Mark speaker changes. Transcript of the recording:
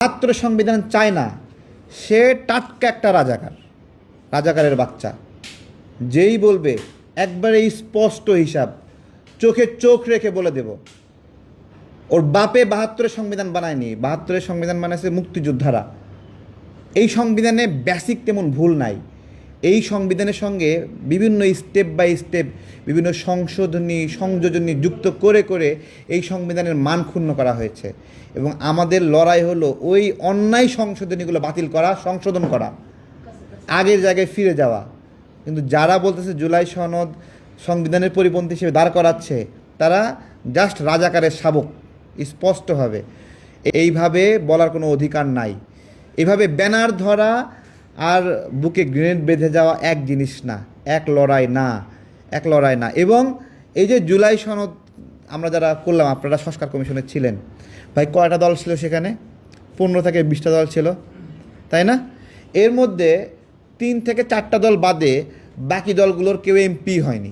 Speaker 1: মাত্র সংবিধান চায় না, সে টাটকা একটা রাজাকারের বাচ্চা। যেই বলবে একবারে স্পষ্ট হিসাব, চোখে চোখ রেখে বলে দেব, ওর বাপে ৭২-এর সংবিধান বানায়নি, ৭২-এর সংবিধান বানাইছে মুক্তিযোদ্ধারা। এই সংবিধানে বেসিক তেমন ভুল নাই। এই সংবিধানের সঙ্গে বিভিন্ন স্টেপ বাই স্টেপ বিভিন্ন সংযোজনী যুক্ত করে করে এই সংবিধানের মান ক্ষুণ্ণ করা হয়েছে। এবং আমাদের লড়াই হলো ওই অন্যায় সংশোধনীগুলো বাতিল করা, সংশোধন করা, আগের জায়গায় ফিরে যাওয়া। কিন্তু যারা বলতেছে জুলাই সনদ সংবিধানের পরিপন্থী হিসেবে দাঁড় করাচ্ছে, তারা জাস্ট রাজাকারের শাবক। স্পষ্টভাবে এইভাবে বলার কোনো অধিকার নাই। এইভাবে ব্যানার ধরা আর বুকে গ্রেনেড বেঁধে যাওয়া এক জিনিস না, এক লড়াই না। এবং এই যে জুলাই সনদ আমরা যারা করলাম, আপনারা সংস্কার কমিশনে ছিলেন, ভাই কয়টা দল ছিল সেখানে? 15 থেকে 20টা দল ছিল, তাই না? এর মধ্যে 3 থেকে 4টা দল বাদে বাকি দলগুলোর কেউ এমপি হয়নি।